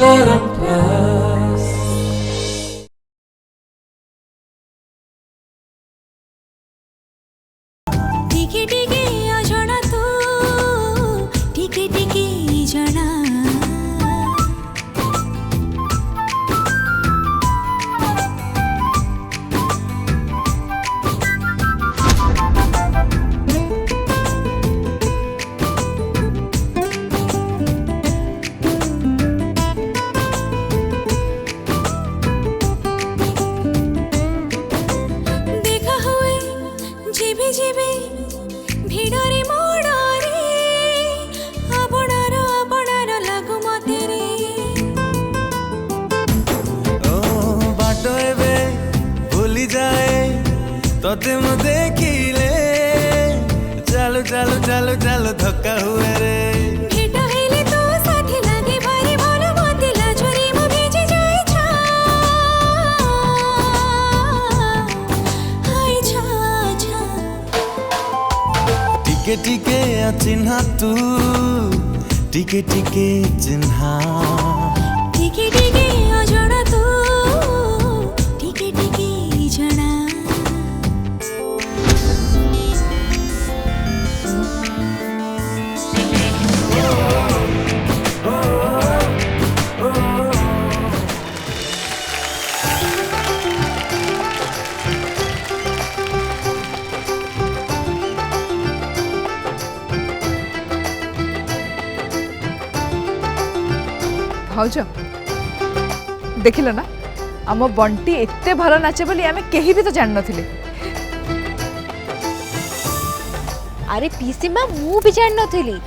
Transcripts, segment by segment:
टिके टिके अजଣା तू टिके टिके जଣା देखा हुए जीवी जीवी भिड़रे मोड़रे आपणार लागू मते रे ओ बाटो एबे भूली जाए तोते मु देखिले चालू चालू चालू चालू धक्का हुए रे भेट हेले तो साथी लागे भारी भल मते लाजरे मु भेजे जाय छा हाय छा छा टिके टिके चिन्हा तू टिके टिके चिन्हा टिके टिके अजଣା तू टिके टिके जଣା भाउज देखिल ना आम बंटी एते भल नाचे बोली आमे केही भी तो जान नथिले। अरे पीसी माँ मु भी जान नथिली।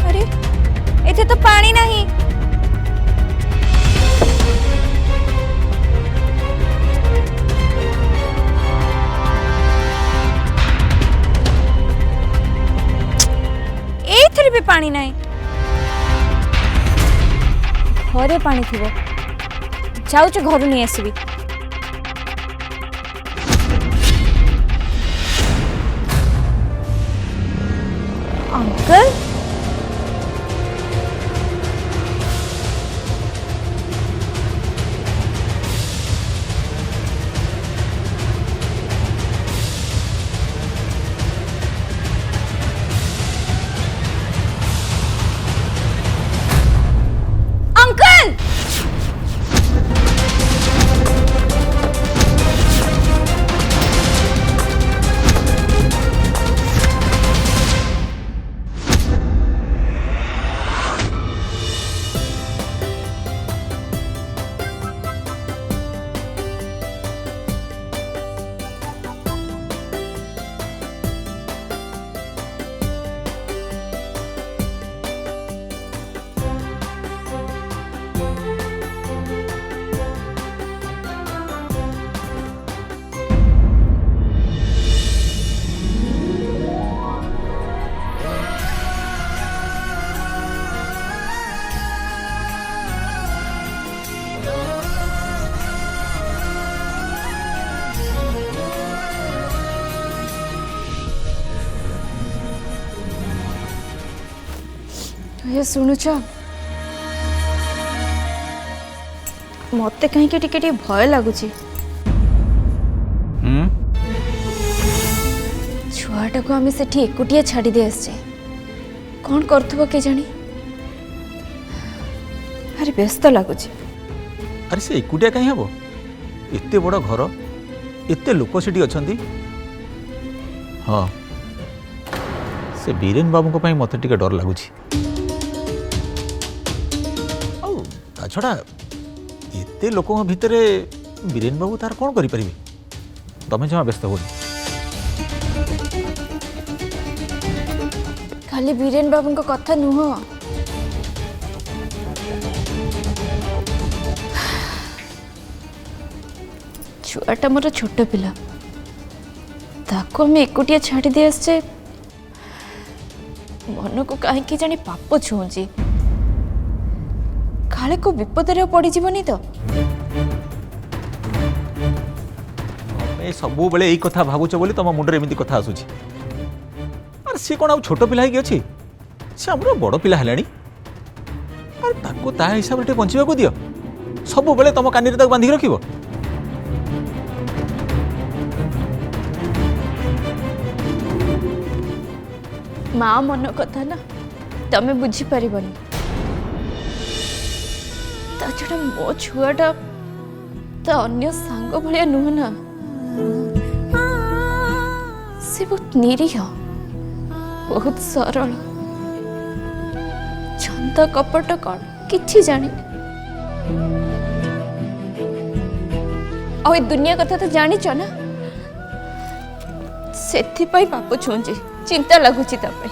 अरे एथे तो पानी नहीं। एथरे भी पानी नहीं। घरे पानी थी जाऊँ घर नहीं आसबी। अंकल अंकल ये शुणुच मत कहीं टिके भय लगुच छुआटा को आम से एकुटिया छाड़ी दे आसे कौन करथबो के जानी अरे व्यस्त लगुच। अरे से एकुटिया कहीं हम एते बड़ घर एते लोक सेठी अछंती। हाँ से बीरेन बाबू को मत टिके डर लगुच। छड़ा एते लोक भितर बीरेन बाबू तार कौन करि परिबे तमे जमा व्यस्त हो। खाली बीरेन बाबू को कथा नुह छुआटा मोर छोट पिला ताको हमें एकुटिया छाड़ी दे आसे मन को कहीं जानी पाप छुँची काले को विपद रे पड़ी जीवनी तो मैं सब बेले यही कथा भावुच बोली तुम मुंडे एमती कथा आसूची अरे सी कौन छोट पिला अच्छी सी आम बड़ पिला है ता हिसाब से बंचा दियो सब बेले तुम कानी बांधिक रख माँ मन कथा ना तमें बुझी पारिबनी ता छड़ा मो छुआटा ता अन्य सांग भलिया नुह ना से बहुत निरीह बहुत सरल छंद कपट कौन किछि जानी और दुनिया कथा तो जानी ना सेथि पाई पाप छुंची चिंता लगुची तपे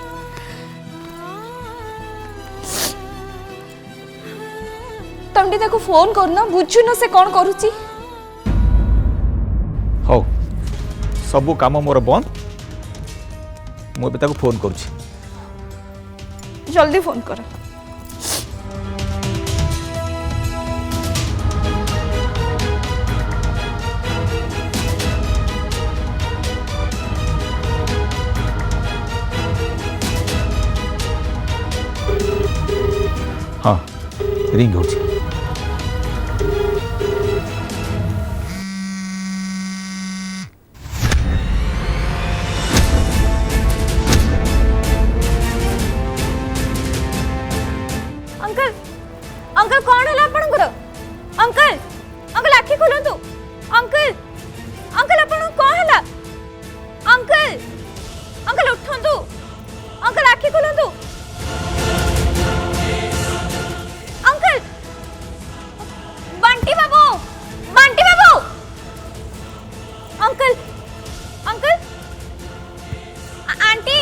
तमडी ताको फोन करना बुझु न से कौन करूची हो सबू काम मोर बंद मुझे फोन करुच्ची जल्दी फोन कर हाँ रिंग होची अंकल अंकल कौन है आपणकर अंकल अंकल आखि खोलंतु अंकल अंकल आपण कौन है अंकल अंकल उठंतु अंकल आखि खोलंतु अंकल बंटी बाबू uncle uncle aunty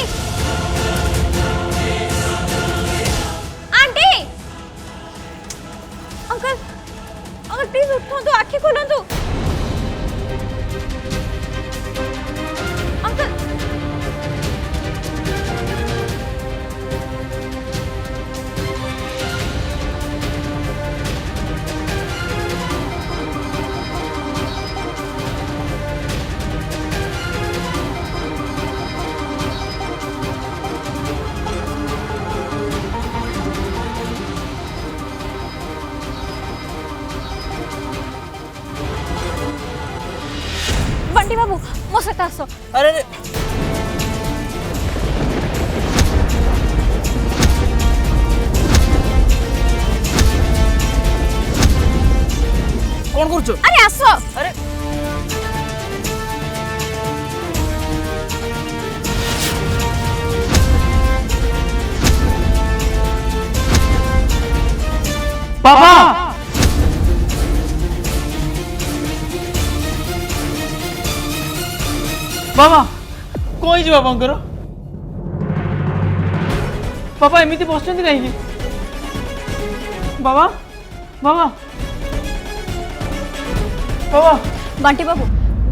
aunty uncle uncle please उठो आखि खोलंतु अंकल बंटी बाबू मो सहित आस अरे कौन करुच अरे आस अरे बाबा बाबा कौन जी बाबांकर बाबा एमती बस कहीं बाबा बाबा बाबा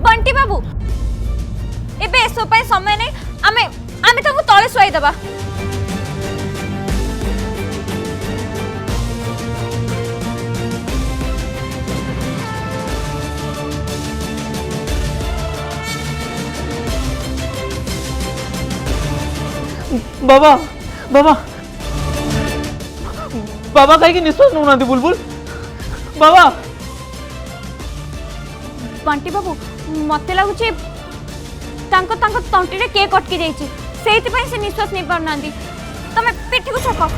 बंटी बाबू एबे एसो पे समय नहीं आमे आमे ताको तळे सुआई दबा बाबा बाबा बाबा कहीं निश्वास नौना बुलबुल बाबा बंटी बाबू मते लागुची तांको तांको तंटी रे के कटकी जाईची सेति पई से निश्वास नै पारनांदी तमे पेटी को छको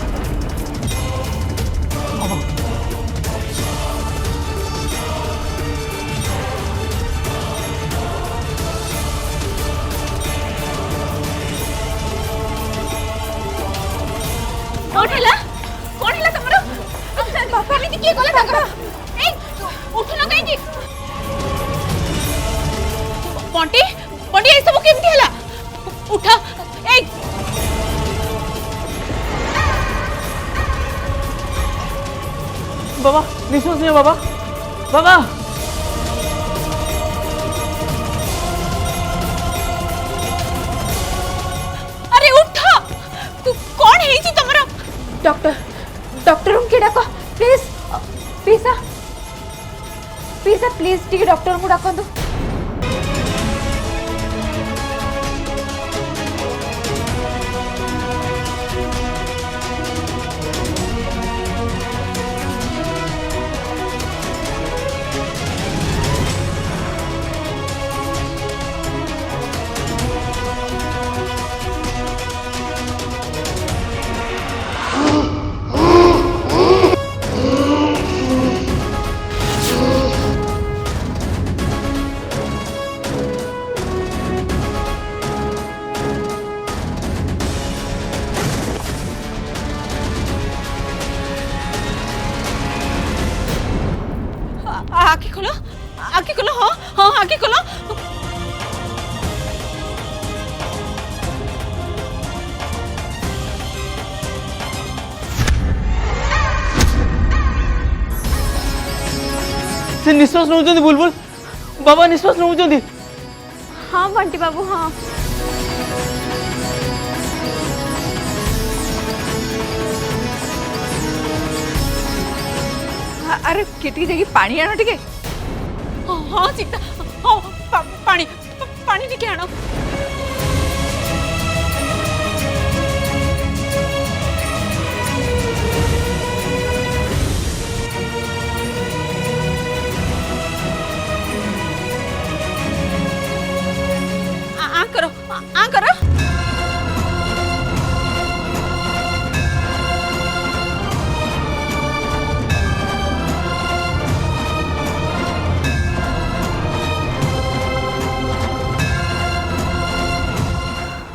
कौन है तमरो बापा ने की कोला तांकर ए उठो न कहीं बंटी बंटी ए सब केमती हला उठा ए बाबा निश्वास नहीं बाबा बाबा अरे उठा तू कौन है जी तमरो डॉक्टर डॉक्टर उनके डाको please please please T doctor को डाकंतु। आँखें खोलो हाँ हाँ आँखें खोलो। से निश्वास नौचंदी बुलबुल बाबा निश्वास नौचंदी। हाँ बंटी बाबू हाँ। अरे केटी जाइए पानी आना टिके। हाँ सीता हाँ पानी पानी टिके आनो। आ करो आ करो।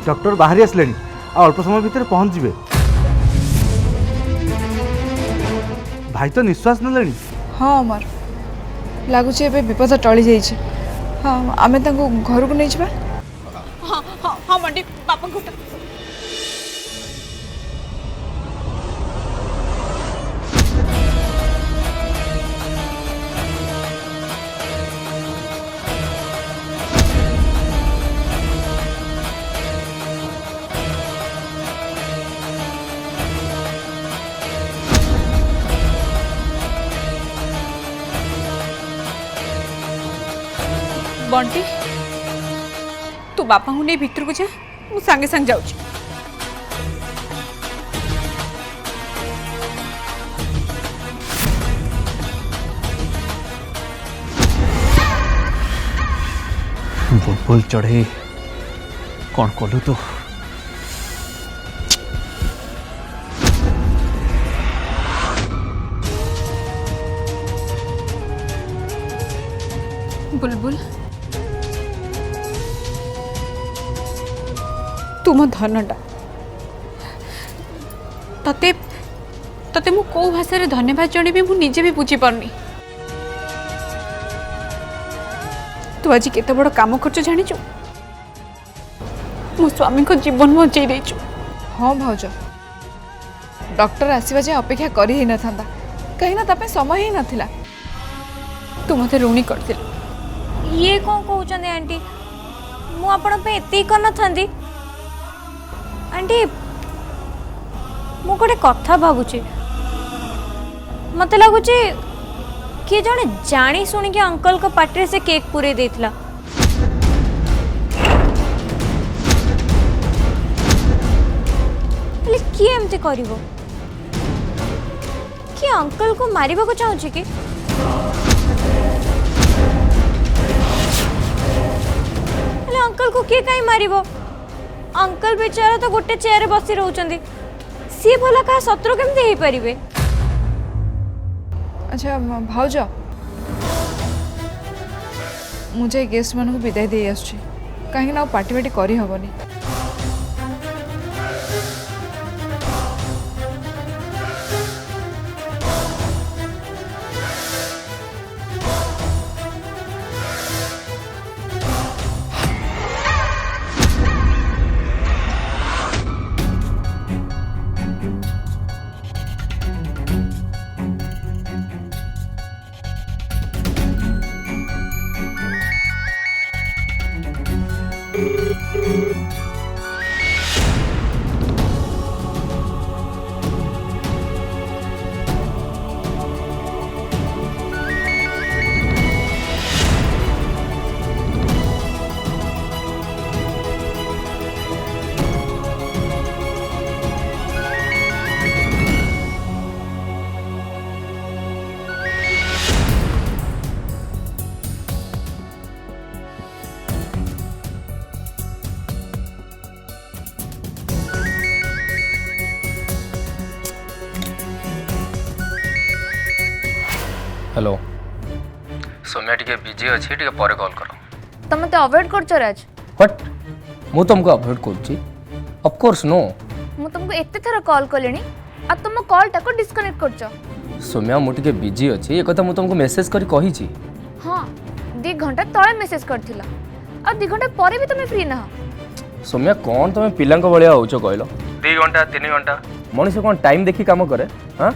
डॉक्टर बाहरी आसले अल्प समय भितर पहुँच जाए। भाई तो निश्वास नले। हाँ अमर लगुच विपद टली जाइए। हाँ आम घर को नहीं जा। हाँ हाँ हाँ बंटी बापा को बंटी तू बापा को नहीं भीतर को जा मु सांगे सांग जाऊँ। बुलबुल चढ़े कौन कलु तो बुलबुल तुम धनटा तते तते मु को भाषा धन्यवाद जणेबी मु निजे भी बुझी पारनी। तू आज केते बड़ काम करछ जानिछु मो स्वामी को जीवन बचाई देछु। हाँ भाउज डॉक्टर आसवा जाए अपेक्षा करी ही न था कहीं ना तापे समय ही नथिला। तू मते ऋणी करथिल। ये कौन कहते आंटी मु आपण पे एति कर न थांदी। आंटी मु गोटे कथा भाबुची मते लागुची कि जने जानी सुनी के अंकल को पाटे से केक पूरे देथिला। ले किए एमते करिवो कि अंकल को मारिबा को चाहूची कि अंकल को किए कहीं मारिबो। अंकल बेचारा तो गोटे चेयर बसी रहउचंदी सी भला का शत्रु केमते हे परिबे। अच्छा भाउज मुझे गेस्ट मान को विदाई दे आसुची कहीं ना पार्टी वार्टी करी हबनी। हेलो सौम्या टिके बिजी अच्छी टिके पर कॉल करो तो मते अवॉइड करछो राज व्हाट मु तुमको अवॉइड करछि ऑफ कोर्स नो मु तुमको एते थर कॉल कलेनी आ तुम कॉल टाको डिस्कनेक्ट करछो सौम्या मु टिके बिजी अच्छी ये कथा मु तुमको मेसेज करी कही छी हां 2 घंटा तळे मेसेज करथिला आ 2 घंटा परे भी तुम फ्री ना सौम्या कौन तुम पिलांक भलिया होचो कहलो 2 घंटा 3 घंटा मनीष कौन टाइम देखी काम करे हां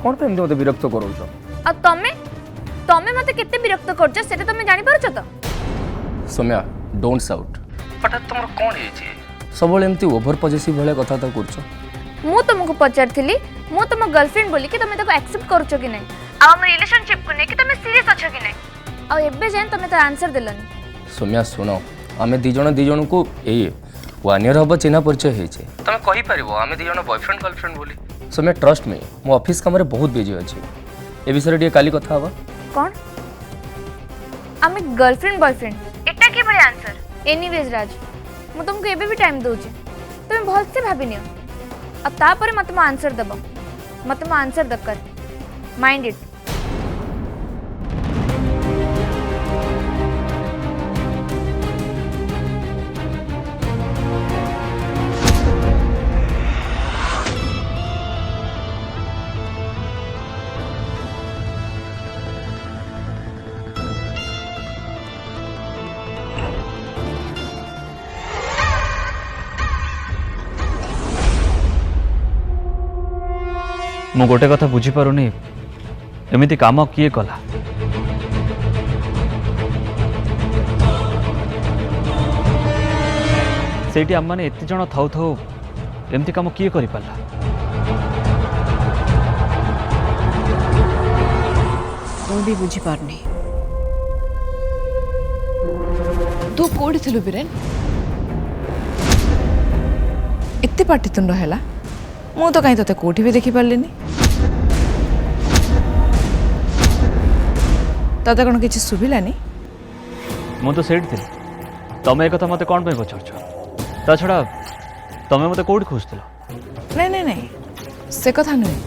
कौन पे मते विरक्त करोचो आ तमे मते केते विरक्त करछो सेटा तुम जानि परछो तो सौम्या डोंट साउट हठात तुमर कौन हे छी सबल एमती ओवर पॉजिटिव भलिया कथा त करछो मु तुमको पचारथिली मु तुम गर्लफ्रेंड बोली कि तुम ताको एक्सेप्ट करछो कि नै आ हम रिलेशनशिप को नै कि तुम सीरियस अछो कि नै आ एबे जेन तुम तो आंसर देलनी सौम्या सुनो आमे दी जण को ए 1 ईयर हबो चिन्हा परिचय हेचे तमे कहि परिबो आमे दी जण बॉयफ्रेंड गर्लफ्रेंड बोली सौम्या ट्रस्ट मी मो ऑफिस काम रे बहुत बिजी अछि ए विषय रे काली कथा हबा कौन आमे गर्लफ्रेंड बॉयफ्रेंड एटा के बड़े आंसर एनीवेज राज मु तुमको एबे भी टाइम दोची तुम बहुत से भाबी नियो अब ता पर मत म आंसर दबो मत म आंसर दक्कर माइंड इट मु गोटे कथा बुझी पारुनी एमिति काम किए कला सेठी आम मैंने एत जन थाउ थाउ एमती काम किए करि पाला ମୁଁ ବି ବୁଝିପାରୁନି ତୁ କୋଉଠି ଥିଲୁ ବିରେନ୍ ଏତେ ପାଟିତୁଣ୍ଡ ହେଲା ମୁଁ ତ କାହିଁ ତତେ କୋଉଠି ବି ଦେଖିପାରିଲିନି ତତେ କ'ଣ କିଛି ଶୁଭିଲାନି मु तो सेठ थी तमे एक मत कौन पे पचार ता छड़ा तमे मत कौट खोजल ନାଇଁ ନାଇଁ ନାଇଁ ସେ କଥା ନୁହେଁ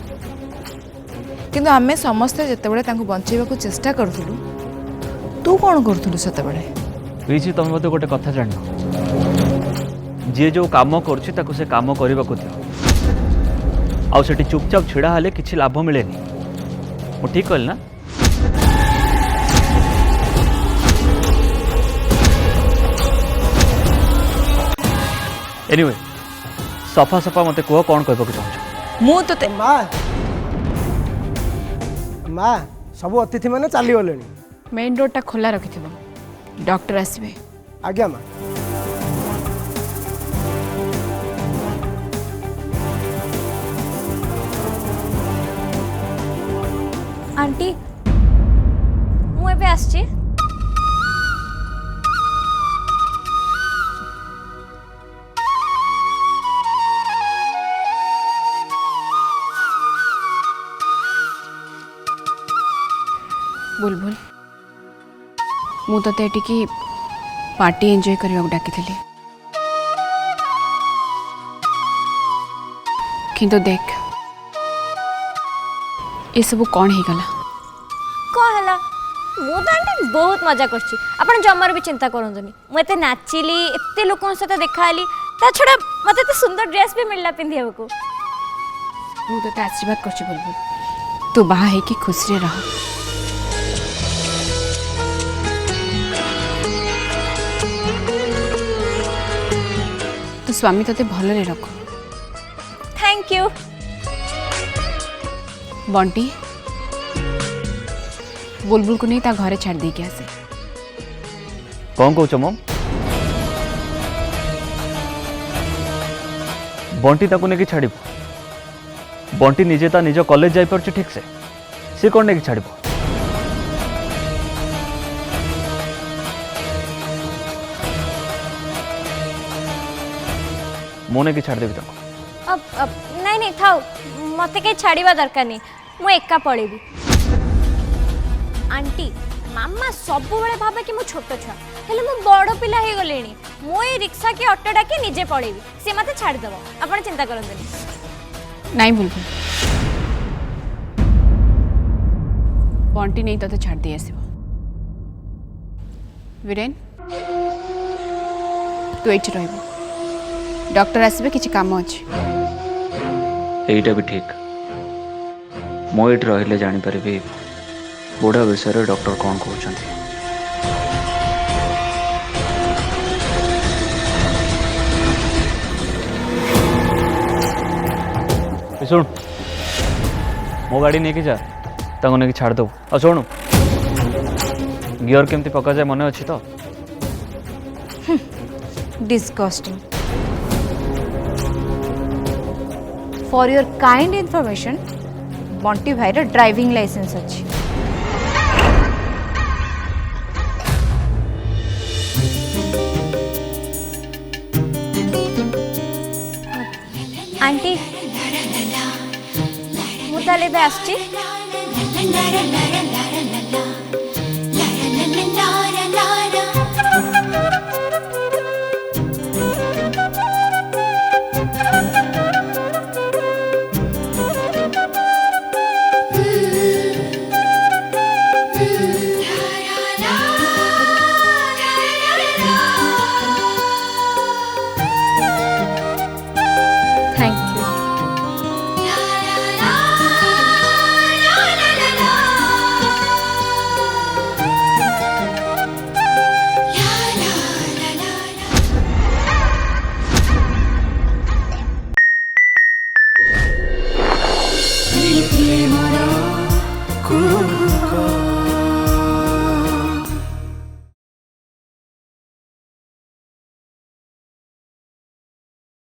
କିନ୍ତୁ ଆମେ ସମସ୍ତେ ଯେତେବେଳେ ତାଙ୍କୁ ବଞ୍ଚେଇବାକୁ ଚେଷ୍ଟା କରୁଥିଲୁ ତୁ କ'ଣ କରୁଥିଲୁ ସେତେବେଳେ प्लीज तमे मत गोटे कथा जान जी जो काम करुच्ची ताको से काम करने को दियो आउ सेठी चुपचाप छिड़ा हेले किसी लाभ मिले मु ठीक कहली ना एनीवे सफा सफा मते कह कौन कहबो चाहूँ ମୁଁ ତତେ माँ सब अतिथि मैंने चली गले मेन डोरटा खोला रखिथिबो डॉक्टर आसबे आज्ञा माँ आंटी मु एबे आछी बुलबुल मु तते एटिकी पार्टी एंजॉय करने को डाकिथिली किंतु देख ये सब कौन ही गला कौन हला मु तो आंटी बहुत मजा करछि आपण जमर भी चिंता करंतनी मु एते नाचिली एते लोकन सते देखाली ता छडा मते तो सुंदर ड्रेस भी मिलला पिंधिया को मु तते आशीर्वाद करछि बुलबुल तू बाहा है कि खुश रे रह तो स्वामी तते भलरे रखो थैंक यू बंटी बुलबुल को नहीं ता घरे छाड़ दी के आसे कौन कौच मम बंटी ताको नेकी छाड़ब बंटी निजे ता निज कॉलेज जाई परछ ठीक से सी कौन नेकी छाड़ब मोने की छाड़ देबी ताको अब नहीं नहीं थाओ मते के छाड़ीबा दरकार नहीं मु एका पळेबी आंटी मामा सब बेले भाबे कि मु छोट छुआ हेले मु बड़ पिला हे गलेनी मु ए रिक्शा के ऑटो डाके निजे पळेबी से मते छाड़ देबो आपण चिंता करंतनी नहीं बुलबुल बंटी नहीं तोते छाड़ दी आसो वीरेन तू ये रह डॉक्टर आसबे किसी काम अच्छे यहीटा भी ठीक मो ये रही जानीपारि बुढ़ा विषय डॉक्टर कौन कहते शुण मो गाड़ी नहीं जा नहीं छाड़ दो और शुणु गियर केमती पका जाए मन अच्छी तो disgusting for your kind information Bunty भाईर ड्राइविंग लाइसेंस अच्छी आंटी मुताले आसची